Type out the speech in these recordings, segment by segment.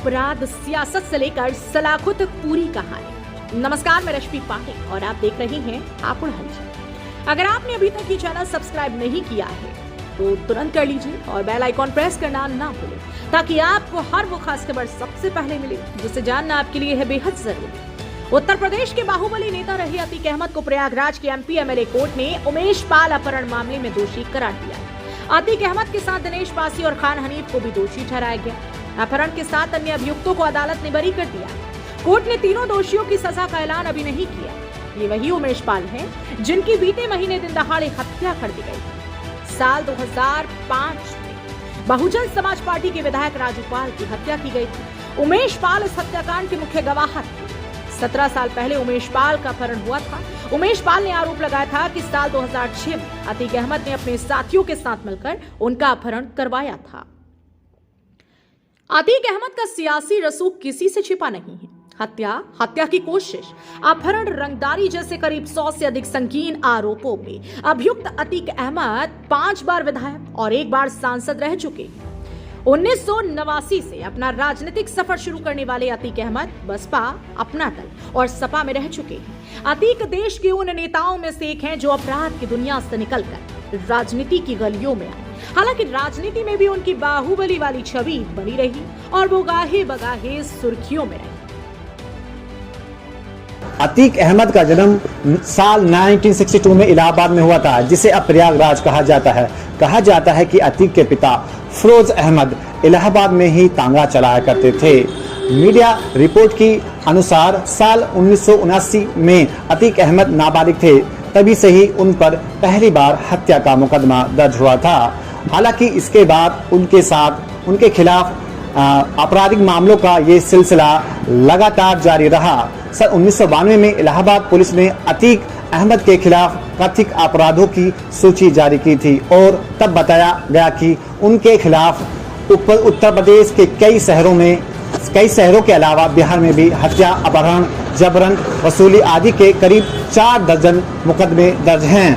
अपराध, सियासत से लेकर सलाखों तक पूरी कहानी। नमस्कार, मैं रश्मि पाठक और आप देख रहे हैं हापुड़ हलचल। अगर आपने अभी तक ये चैनल सब्सक्राइब नहीं किया है तो तुरंत कर लीजिए और बेल आइकॉन प्रेस करना ना भूलें, ताकि आपको हर वो खास खबर सबसे पहले मिले जिसे जानना आपके लिए है बेहद जरूरी। उत्तर प्रदेश के बाहुबली नेता रहे अतीक अहमद को प्रयागराज के एमपी एमएलए कोर्ट ने उमेश पाल अपहरण मामले में दोषी करार दिया। अतीक अहमद के साथ दिनेश पासी और खान हनीफ को भी दोषी ठहराया गया। अपहरण के साथ अन्य अभियुक्तों को अदालत ने बरी कर दिया। कोर्ट ने तीनों दोषियों की सजा का ऐलान अभी नहीं किया। ये वही उमेश पाल हैं जिनकी बीते महीने दिन दहाड़े हत्या कर दी गई। साल 2005 में बहुजन समाज पार्टी के विधायक राजू पाल की हत्या की गई थी। उमेश पाल इस हत्याकांड के मुख्य गवाह थे। 17 साल पहले उमेश पाल का अपहरण हुआ था। उमेश पाल ने आरोप लगाया था कि साल 2006 में अतीक अहमद ने अपने साथियों के साथ मिलकर उनका अपहरण करवाया था। अतीक अहमद का सियासी रसूख किसी से छिपा नहीं है। हत्या की कोशिश, अपहरण, रंगदारी जैसे करीब 100 से अधिक संगीन आरोपों में अभियुक्त अतीक अहमद 5 बार विधायक और 1 बार सांसद रह चुके हैं। 1989 से अपना राजनीतिक सफर शुरू करने वाले अतीक अहमद बसपा, अपना दल और सपा में रह चुके हैं। अतीक देश के उन नेताओं में से एक हैं जो अपराध की दुनिया से निकलकर राजनीति की गलियों में आए। हालांकि राजनीति में भी उनकी बाहुबली वाली छवि बनी रही और वो गाहे बगाहे सुर्खियों में रही। अतीक अहमद का जन्म साल 1962 में इलाहाबाद में हुआ था, जिसे अब प्रयागराज कहा जाता है। कहा जाता है कि अतीक के पिता फिरोज अहमद इलाहाबाद में ही तांगा चलाया करते थे। मीडिया रिपोर्ट की अनुसार साल 1979 में अतीक अहमद नाबालिग थे, तभी से ही उन पर पहली बार हत्या का मुकदमा दर्ज हुआ था। हालांकि इसके बाद उनके खिलाफ आपराधिक मामलों का ये सिलसिला लगातार जारी रहा। सन 1992 में इलाहाबाद पुलिस ने अतीक अहमद के खिलाफ कथित अपराधों की सूची जारी की थी और तब बताया गया कि उनके खिलाफ उत्तर प्रदेश के कई शहरों के अलावा बिहार में भी हत्या, अपहरण, जबरन वसूली आदि के करीब 4 दर्जन मुकदमे दर्ज हैं।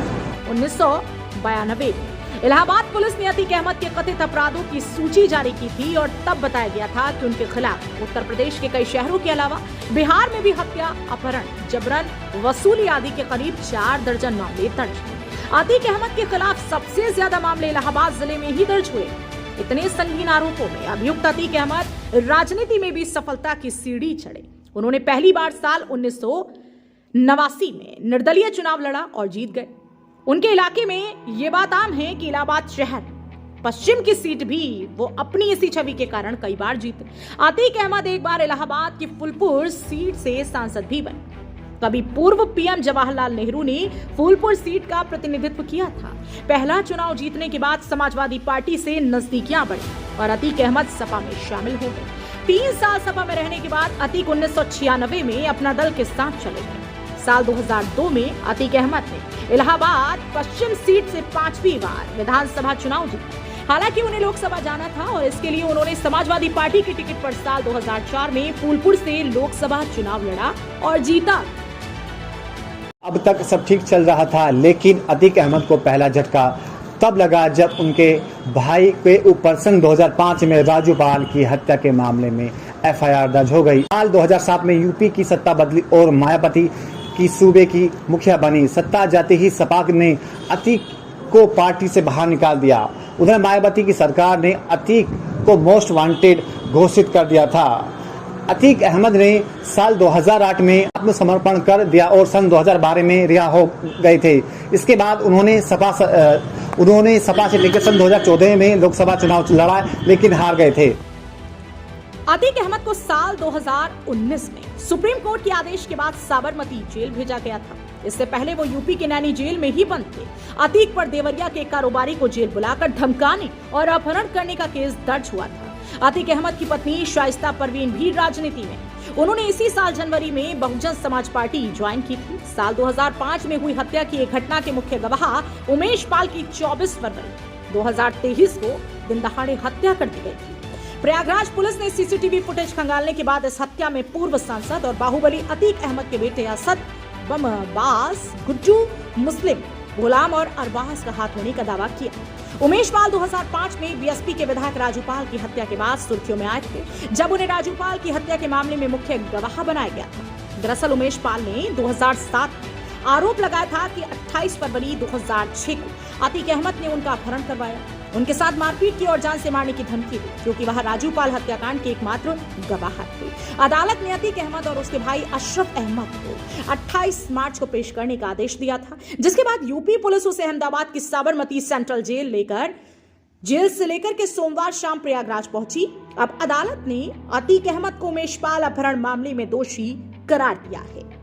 1992 में इलाहाबाद पुलिस ने अतीक अहमद के कथित अपराधों की सूची जारी की थी और तब बताया गया था कि उनके खिलाफ उत्तर प्रदेश के कई शहरों के अलावा बिहार में भी हत्या, अपहरण, जबरन वसूली आदि के करीब 4 दर्जन मामले दर्ज हैं। अतीक अहमद के खिलाफ सबसे ज्यादा मामले इलाहाबाद जिले में ही दर्ज हुए। इतने संगीन आरोपों में अभियुक्त अतीक अहमद राजनीति में भी सफलता की सीढ़ी चढ़े। उन्होंने पहली बार साल 1989 में निर्दलीय चुनाव लड़ा और जीत गए। उनके इलाके में ये बात आम है कि इलाहाबाद शहर पश्चिम की सीट भी वो अपनी इसी छवि के कारण कई बार जीते। अतीक अहमद एक बार इलाहाबाद की फूलपुर सीट से सांसद भी बने। कभी पूर्व पीएम जवाहरलाल नेहरू ने फूलपुर सीट का प्रतिनिधित्व किया था। पहला चुनाव जीतने के बाद समाजवादी पार्टी से नजदीकियां बढ़ी और अतीक अहमद सपा में शामिल हो गए। 3 साल सपा में रहने के बाद अतीक 1996 में अपना दल के साथ चले गए। साल 2002 में अतीक अहमद ने इलाहाबाद पश्चिम सीट से 5वीं बार विधानसभा चुनाव जीता। हालांकि उन्हें लोकसभा जाना था और इसके लिए उन्होंने समाजवादी पार्टी की टिकट पर साल 2004 में फूलपुर से लोकसभा चुनाव लड़ा और जीता। अब तक सब ठीक चल रहा था, लेकिन अतीक अहमद को पहला झटका तब लगा जब उनके भाई के ऊपर सन 2005 में राजू पाल की हत्या के मामले में एफआईआर दर्ज हो गई। साल 2007 में यूपी की सत्ता बदली और मायावती की सूबे की मुखिया बनी। सत्ता जाते ही सपा ने अतीक को पार्टी से बाहर निकाल दिया। उधर मायावती की सरकार ने अतीक को मोस्ट वांटेड घोषित कर दिया था। अतीक अहमद ने साल 2008 में आत्मसमर्पण कर दिया और सन 2012 में रिहा हो गए थे। इसके बाद उन्होंने सपा से लेकर सन 2014 में लोकसभा चुनाव लड़ा, लेकिन हार गए थे। अतीक अहमद को साल 2019 में सुप्रीम कोर्ट के आदेश के बाद साबरमती जेल भेजा गया था। इससे पहले वो यूपी के नैनी जेल में ही बंद थे। अतीक पर देवरिया के कारोबारी को जेल बुलाकर धमकाने और अपहरण करने का केस दर्ज हुआ था। अतीक अहमद की पत्नी शाइस्ता परवीन भी राजनीति में। उन्होंने इसी साल जनवरी में बहुजन समाज पार्टी ज्वाइन की थी। साल 2005 में हुई हत्या की एक घटना के मुख्य गवाह उमेश पाल की 24 फरवरी 2023 को दिन दहाड़े हत्या कर दी गई थी। प्रयागराज पुलिस ने सीसीटीवी फुटेज खंगालने के बाद इस हत्या में पूर्व सांसद और बाहुबली अतीक अहमद के बेटे असद, बमबास, गुड्डू, मुस्लिम, गुलाम और अरबाज का हाथ होने का दावा किया। उमेश पाल 2005 में बीएसपी के विधायक राजू पाल की हत्या के बाद सुर्खियों में आए थे, जब उन्हें राजू पाल की हत्या के मामले में मुख्य गवाह बनाया गया था। दरअसल उमेश पाल ने 2007 आरोप लगाया था कि 28 फरवरी 2006 को अतीक अहमद ने उनका अपहरण करवाया, उनके साथ मारपीट की और जान से मारने की धमकी दी, क्योंकि वह राजू पाल हत्याकांड के एकमात्र गवाह थे। अदालत ने अतीक अहमद और उसके भाई अशरफ अहमद को 28 मार्च को पेश करने का आदेश दिया था, जिसके बाद यूपी पुलिस उसे अहमदाबाद की साबरमती सेंट्रल जेल से लेकर के सोमवार शाम प्रयागराज पहुंची। अब अदालत ने अतीक अहमद को उमेश पाल अपहरण मामले में दोषी करार दिया है।